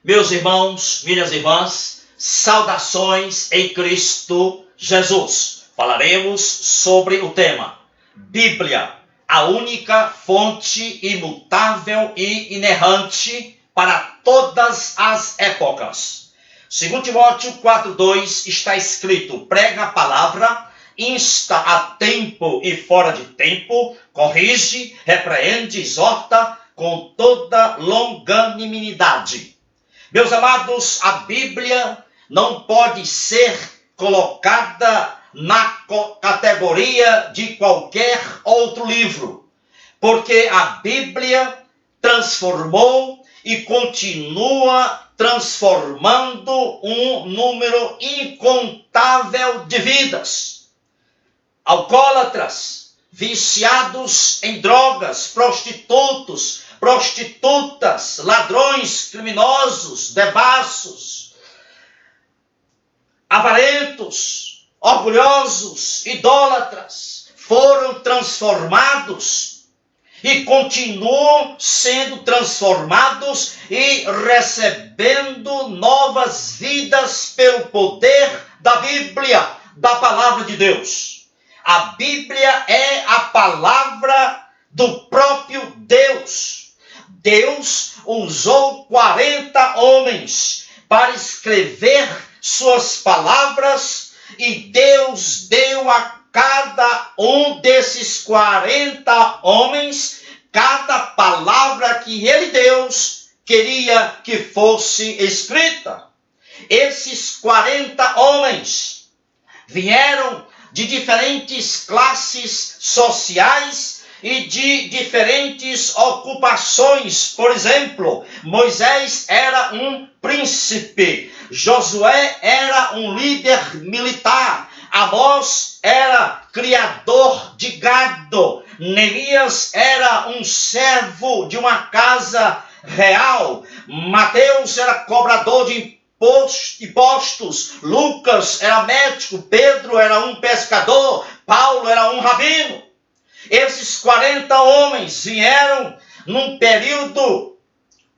Meus irmãos, minhas irmãs, saudações em Cristo Jesus. Falaremos sobre o tema Bíblia, a única fonte imutável e inerrante para todas as épocas. 2 Timóteo 4:2 está escrito: prega a palavra, insta a tempo e fora de tempo, corrige, repreende, exorta com toda longanimidade. Meus amados, a Bíblia não pode ser colocada na categoria de qualquer outro livro, porque a Bíblia transformou e continua transformando um número incontável de vidas. Alcoólatras, viciados em drogas, prostitutas, ladrões, criminosos, devassos, avarentos, orgulhosos, idólatras, foram transformados e continuam sendo transformados e recebendo novas vidas pelo poder da Bíblia, da palavra de Deus. A Bíblia é a palavra do próprio Deus. Deus usou 40 homens para escrever suas palavras e Deus deu a cada um desses 40 homens cada palavra que ele, Deus, queria que fosse escrita. Esses 40 homens vieram de diferentes classes sociais e de diferentes ocupações. Por exemplo, Moisés era um príncipe, Josué era um líder militar, Amós era criador de gado, Neemias era um servo de uma casa real, Mateus era cobrador de impostos, Lucas era médico, Pedro era um pescador, Paulo era um rabino. Esses 40 homens vieram num período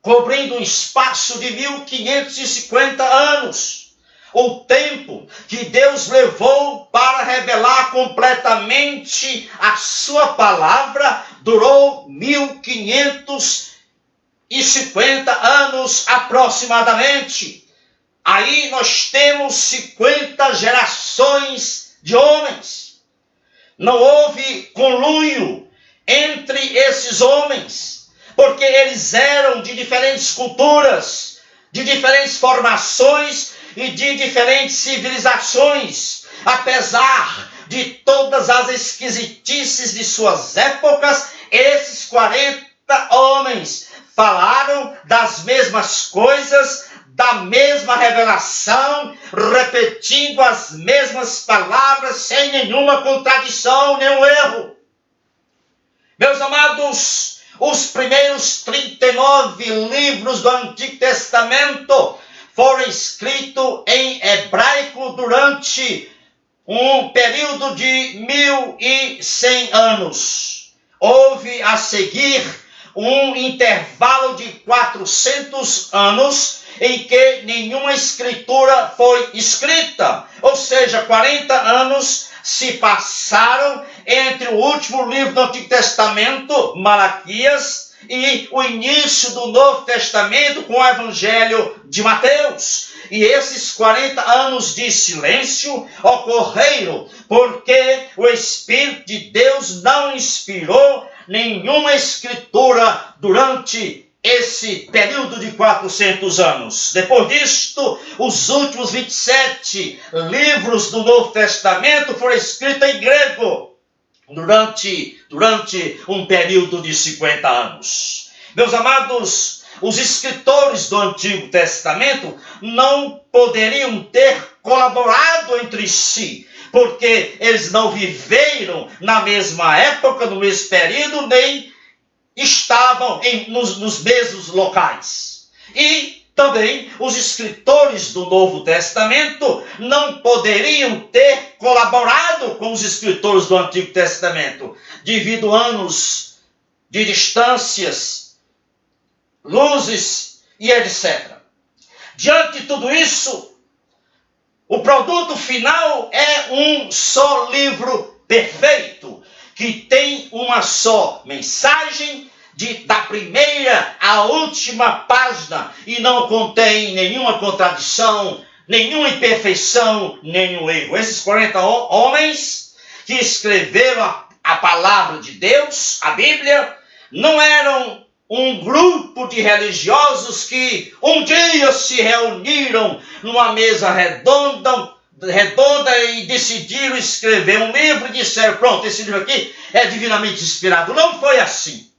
cobrindo um espaço de 1550 anos. O tempo que Deus levou para revelar completamente a sua palavra durou 1550 anos aproximadamente. Aí nós temos 50 gerações de homens. Não houve conluio entre esses homens, porque eles eram de diferentes culturas, de diferentes formações e de diferentes civilizações. Apesar de todas as esquisitices de suas épocas, esses 40 homens falaram das mesmas coisas, da mesma revelação, repetindo as mesmas palavras, sem nenhuma contradição, nenhum erro. Meus amados, os primeiros 39 livros do Antigo Testamento foram escritos em hebraico durante um período de 1100 anos. Houve a seguir um intervalo de 400 anos em que nenhuma escritura foi escrita. Ou seja, 40 anos se passaram entre o último livro do Antigo Testamento, Malaquias, e o início do Novo Testamento com o Evangelho de Mateus. E esses 40 anos de silêncio ocorreram porque o Espírito de Deus não inspirou nenhuma escritura durante esse período de 400 anos. Depois disto, os últimos 27 livros do Novo Testamento foram escritos em grego durante um período de 50 anos. Meus amados, os escritores do Antigo Testamento não poderiam ter colaborado entre si, porque eles não viveram na mesma época, no mesmo período, nem estavam nos mesmos locais. E também os escritores do Novo Testamento não poderiam ter colaborado com os escritores do Antigo Testamento, devido a anos de distâncias, luzes e etc. Diante de tudo isso, o produto final é um só livro perfeito, que tem uma só mensagem, da primeira à última página, e não contém nenhuma contradição, nenhuma imperfeição, nenhum erro. Esses 40 homens que escreveram a palavra de Deus, a Bíblia, não eram um grupo de religiosos que um dia se reuniram numa mesa redonda e decidiram escrever um livro e disseram, pronto, esse livro aqui é divinamente inspirado. Não foi assim.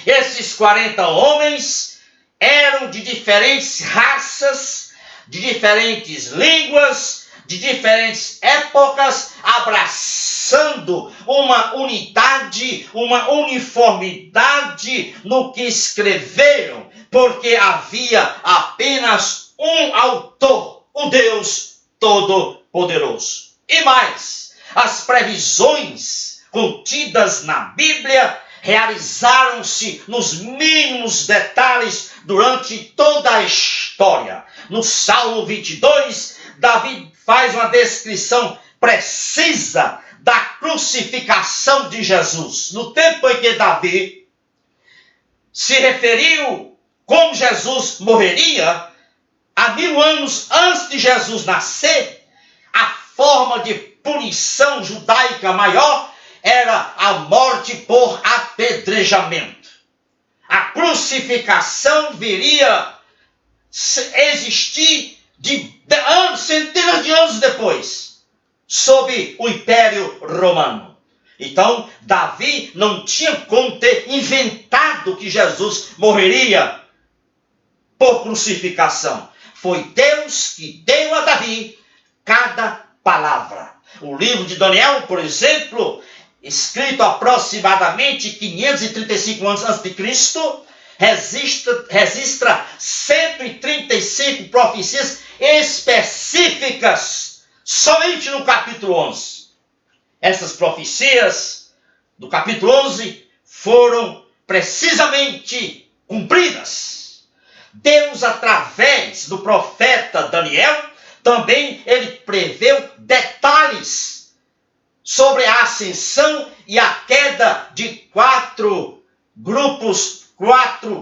Esses 40 homens eram de diferentes raças, de diferentes línguas, de diferentes épocas, abraçando uma unidade, uma uniformidade no que escreveram, porque havia apenas um autor, o Deus Todo-Poderoso. E mais, as previsões contidas na Bíblia realizaram-se nos mínimos detalhes durante toda a história. No Salmo 22, Davi faz uma descrição precisa da crucificação de Jesus. No tempo em que Davi se referiu como Jesus morreria, há 1000 anos antes de Jesus nascer, a forma de punição judaica maior era a morte por apedrejamento. A crucificação viria a existir centenas de anos depois, sob o Império Romano. Então, Davi não tinha como ter inventado que Jesus morreria por crucificação. Foi Deus que deu a Davi cada palavra. O livro de Daniel, por exemplo, escrito aproximadamente 535 anos antes de Cristo, registra 135 profecias específicas, somente no capítulo 11. Essas profecias do capítulo 11 foram precisamente cumpridas. Deus, através do profeta Daniel, também ele preveu detalhes sobre a ascensão e a queda de 4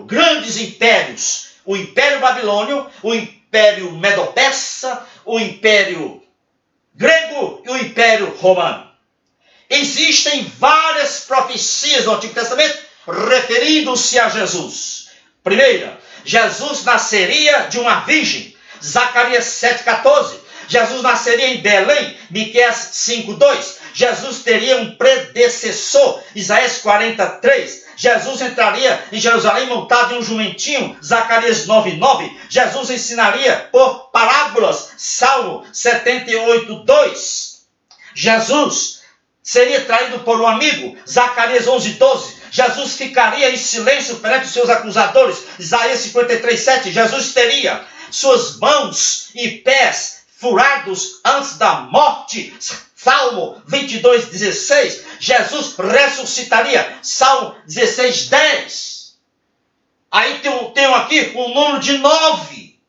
grandes impérios. O Império Babilônio, o Império Medo-Persa, o Império Grego e o Império Romano. Existem várias profecias no Antigo Testamento referindo-se a Jesus. Primeira, Jesus nasceria de uma virgem. Zacarias 7,14. Jesus nasceria em Belém. Miqueias 5,2. Jesus teria um predecessor. Isaías 43. Jesus entraria em Jerusalém montado em um jumentinho. Zacarias 9,9. Jesus ensinaria por parábolas. Salmo 78,2. Jesus seria traído por um amigo. Zacarias 11,12. Jesus ficaria em silêncio perante os seus acusadores. Isaías 53,7. Jesus teria suas mãos e pés furados antes da morte. Salmo 22,16. Jesus ressuscitaria. Salmo 16,10. Aí tem aqui um número de 9.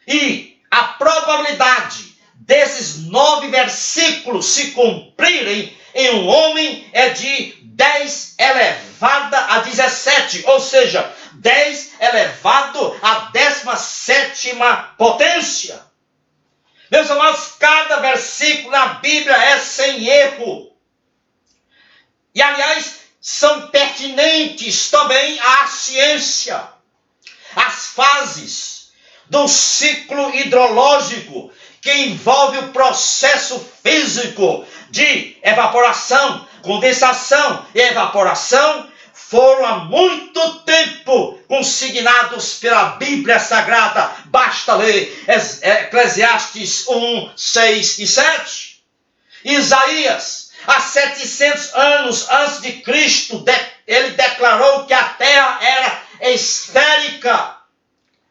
E a probabilidade desses 9 versículos se cumprirem em um homem é de 10 elevada a 17, ou seja, 10 elevado à 17ª potência. Meus amados, cada versículo na Bíblia é sem erro. E, aliás, são pertinentes também à ciência. As fases do ciclo hidrológico que envolve o processo físico de evaporação, condensação e evaporação foram há muito tempo consignados pela Bíblia Sagrada. Basta ler Eclesiastes 1, 6 e 7. Isaías, há 700 anos antes de Cristo, ele declarou que a terra era esférica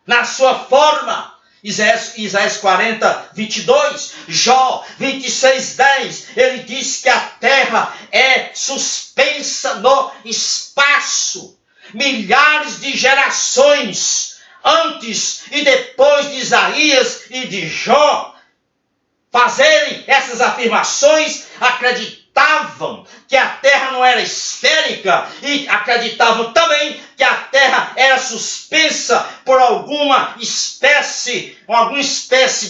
na sua forma. Isaías 40, 22, Jó 26, 10, ele diz que a terra é suspensa no espaço. Milhares de gerações antes e depois de Isaías e de Jó fazerem essas afirmações, acreditavam que a terra não era esférica e acreditavam também que a terra era suspensa por alguma espécie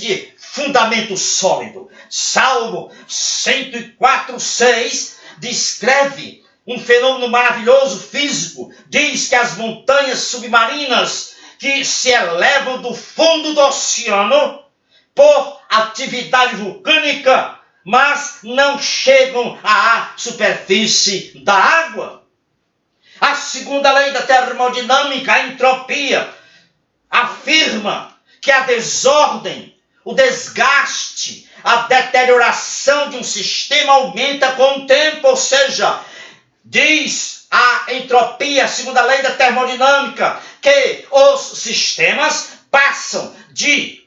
de fundamento sólido. Salmo 104:6 descreve um fenômeno maravilhoso físico. Diz que as montanhas submarinas que se elevam do fundo do oceano por atividade vulcânica, mas não chegam à superfície da água. A segunda lei da termodinâmica, a entropia, afirma que a desordem, o desgaste, a deterioração de um sistema aumenta com o tempo, ou seja, diz a entropia, a segunda lei da termodinâmica, que os sistemas passam de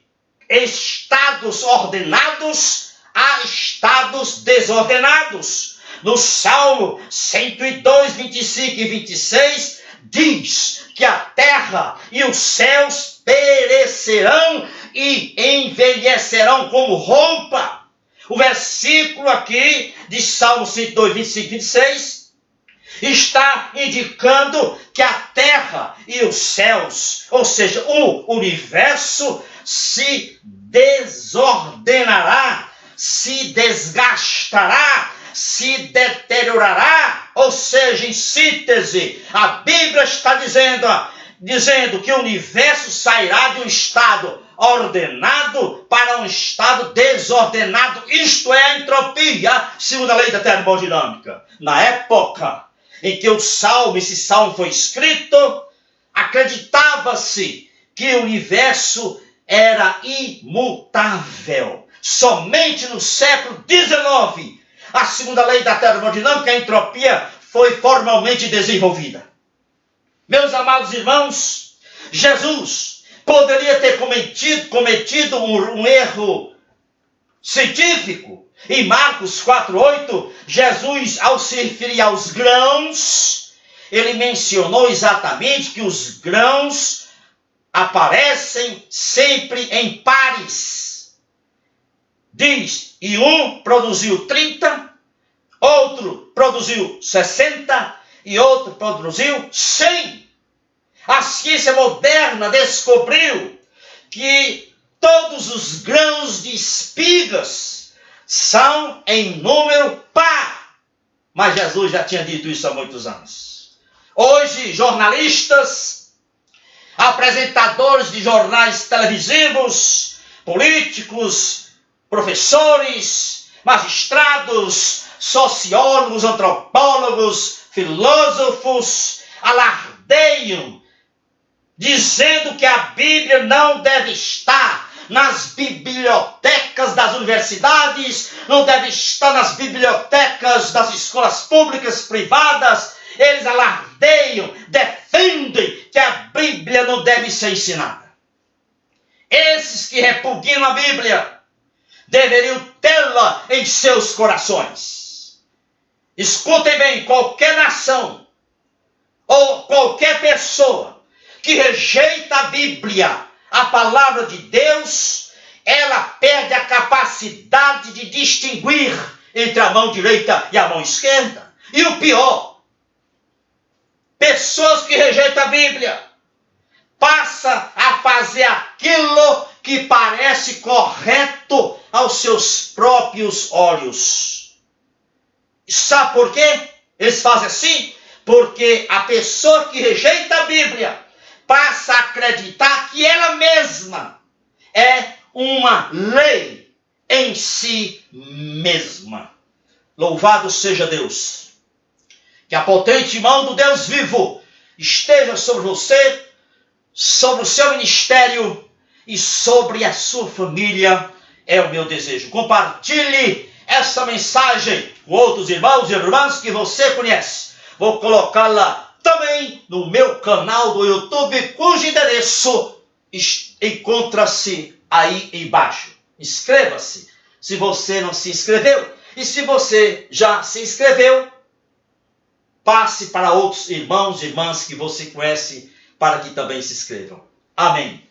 estados ordenados a estados desordenados. No Salmo 102, 25 e 26, diz que a terra e os céus perecerão e envelhecerão como roupa. O versículo aqui de Salmo 102, 25 e 26 está indicando que a terra e os céus, ou seja, o universo, se desordenará, se desgastará, se deteriorará. Ou seja, em síntese, a Bíblia está dizendo que o universo sairá de um estado ordenado para um estado desordenado. Isto é a entropia, segundo a lei da termodinâmica. Na época em que esse salmo foi escrito, acreditava-se que o universo era imutável. Somente no século XIX, a segunda lei da termodinâmica, a entropia, foi formalmente desenvolvida. Meus amados irmãos, Jesus poderia ter cometido um erro científico. Em Marcos 4:8, Jesus, ao se referir aos grãos, ele mencionou exatamente que os grãos aparecem sempre em pares. Diz, e um produziu 30, outro produziu 60 e outro produziu 100. A ciência moderna descobriu que todos os grãos de espigas são em número par. Mas Jesus já tinha dito isso há muitos anos. Hoje, jornalistas, apresentadores de jornais televisivos, políticos, professores, magistrados, sociólogos, antropólogos, filósofos, alardeiam, dizendo que a Bíblia não deve estar nas bibliotecas das universidades, não deve estar nas bibliotecas das escolas públicas, privadas. Eles alardeiam, defendem que a Bíblia não deve ser ensinada. Esses que repugnam a Bíblia deveriam tê-la em seus corações. Escutem bem, qualquer nação ou qualquer pessoa que rejeita a Bíblia, a palavra de Deus, ela perde a capacidade de distinguir entre a mão direita e a mão esquerda. E o pior, pessoas que rejeitam a Bíblia passam a fazer aquilo que parece correto aos seus próprios olhos. Sabe por quê? Eles fazem assim? Porque a pessoa que rejeita a Bíblia passa a acreditar que ela mesma é uma lei em si mesma. Louvado seja Deus. Que a potente mão do Deus vivo esteja sobre você, sobre o seu ministério e sobre a sua família, é o meu desejo. Compartilhe essa mensagem com outros irmãos e irmãs que você conhece. Vou colocá-la também no meu canal do YouTube, cujo endereço encontra-se aí embaixo. Inscreva-se se você não se inscreveu. E se você já se inscreveu, passe para outros irmãos e irmãs que você conhece para que também se inscrevam. Amém.